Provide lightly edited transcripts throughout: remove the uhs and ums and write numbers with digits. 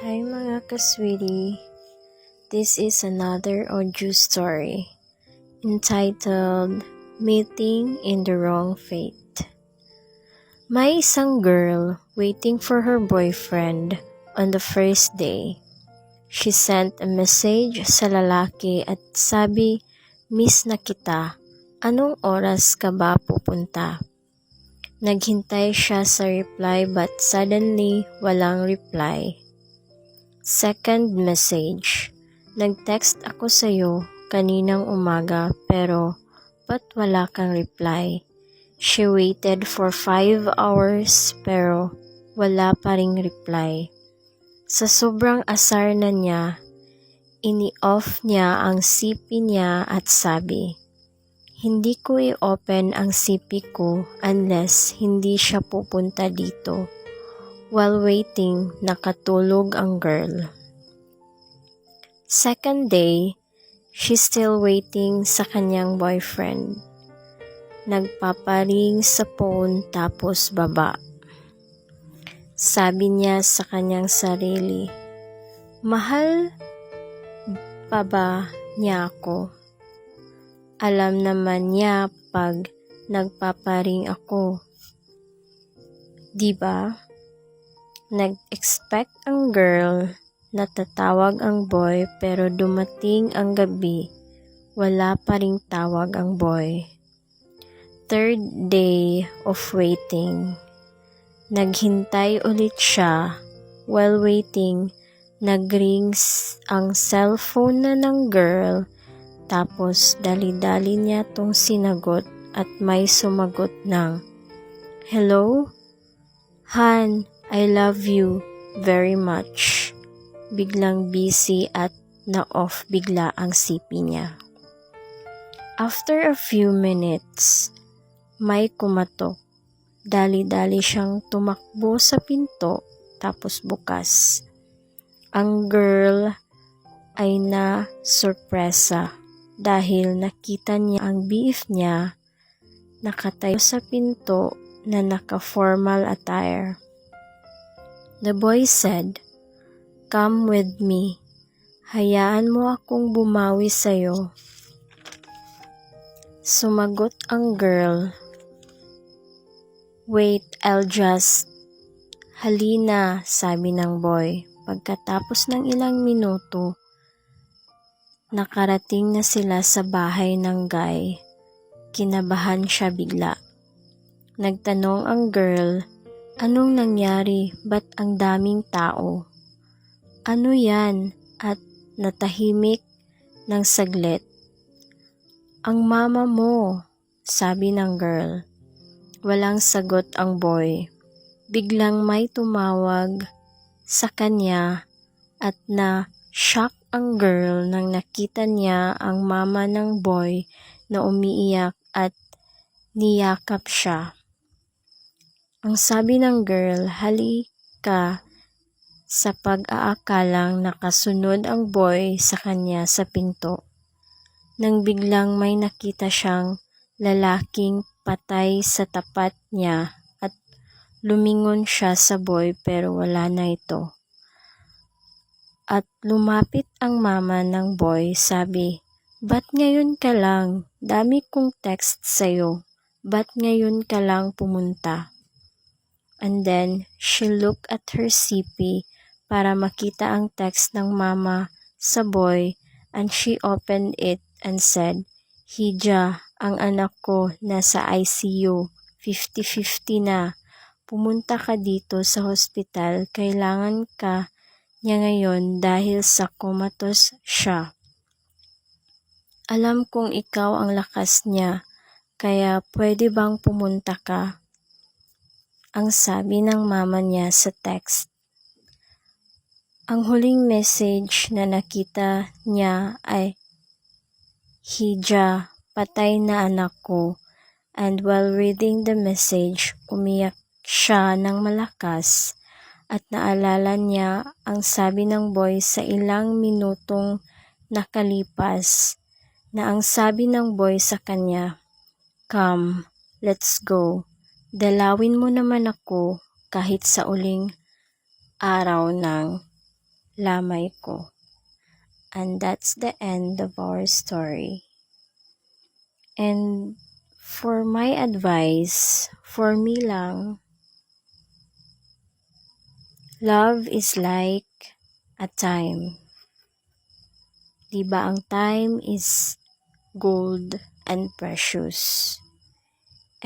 Hi mga kasweetie, this is another audio story entitled Meeting in the Wrong Fate. May isang girl waiting for her boyfriend on the first day. She sent a message sa lalaki at sabi, "Miss na kita, anong oras ka ba pupunta?" Naghintay siya sa reply but suddenly walang reply. Second message, nag-text ako sa'yo kaninang umaga pero ba't wala kang reply? She waited for 5 hours pero wala pa ring reply. Sa sobrang asar na niya, ini-off niya ang CP niya at sabi, "Hindi ko i-open ang CP ko unless hindi siya pupunta dito." While waiting, nakatulog ang girl. Second day, she's still waiting sa kanyang boyfriend. Nagpaparing sa phone tapos baba. Sabi niya sa kanyang sarili, "Mahal pa ba niya ako? Alam naman niya pag nagpaparing ako. Diba?" Nag-expect ang girl na tatawag ang boy pero dumating ang gabi, wala pa ring tawag ang boy. Third day of waiting. Naghintay ulit siya. While waiting, nag-rings ang cellphone na ng girl tapos dali-dali niya tong sinagot at may sumagot ng, "Hello? Han, I love you very much." Biglang busy at na-off bigla ang CP niya. After a few minutes, may kumatok. Dali-dali siyang tumakbo sa pinto tapos bukas. Ang girl ay na-sorpresa dahil nakita niya ang BF niya nakatayo sa pinto na naka-formal attire. The boy said, "Come with me. Hayaan mo akong bumawi sa'yo." Sumagot ang girl, "Wait, I'll just..." "Halina," sabi ng boy. Pagkatapos ng ilang minuto, nakarating na sila sa bahay ng guy. Kinabahan siya bigla. Nagtanong ang girl, "Anong nangyari? Ba't ang daming tao?" "Ano yan?" At natahimik ng saglit. "Ang mama mo," sabi ng girl. Walang sagot ang boy. Biglang may tumawag sa kanya at na-shock ang girl nang nakita niya ang mama ng boy na umiiyak at niyakap siya. Ang sabi ng girl, "Halika," sa pag-aakalang nakasunod ang boy sa kanya sa pinto. Nang biglang may nakita siyang lalaking patay sa tapat niya at lumingon siya sa boy pero wala na ito. At lumapit ang mama ng boy, sabi, "Ba't ngayon ka lang? Dami kong text sa'yo. Ba't ngayon ka lang pumunta?" And then, she looked at her CP para makita ang text ng mama sa boy and she opened it and said, "Hija, ang anak ko nasa ICU, 50-50 na. Pumunta ka dito sa hospital, kailangan ka niya ngayon dahil sa comatose siya. Alam kong ikaw ang lakas niya, kaya pwede bang pumunta ka?" Ang sabi ng mama niya sa text. Ang huling message na nakita niya ay, "Hija, patay na anak ko." And while reading the message, umiyak siya ng malakas at naalala niya ang sabi ng boy sa ilang minutong nakalipas na ang sabi ng boy sa kanya, "Come, let's go. Dalawin mo naman ako kahit sa uling araw ng lamay ko. And that's the end of our story. And for my advice, for me lang, love is like a time. Diba ang time is gold and precious.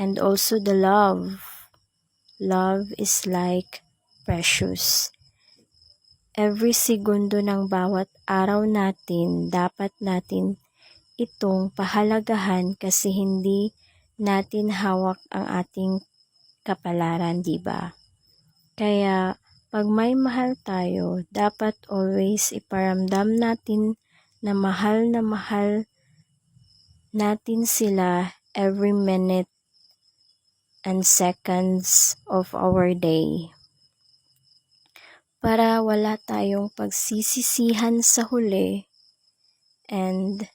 And also the love. Love is like precious. Every segundo ng bawat araw natin, dapat natin itong pahalagahan kasi hindi natin hawak ang ating kapalaran, di ba? Kaya pag may mahal tayo, dapat always iparamdam natin na mahal natin sila every minute and seconds of our day. Para wala tayong pagsisisihan sa huli, and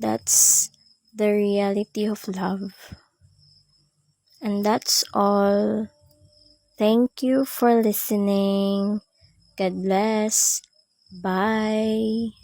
that's the reality of love. And that's all. Thank you for listening. God bless. Bye.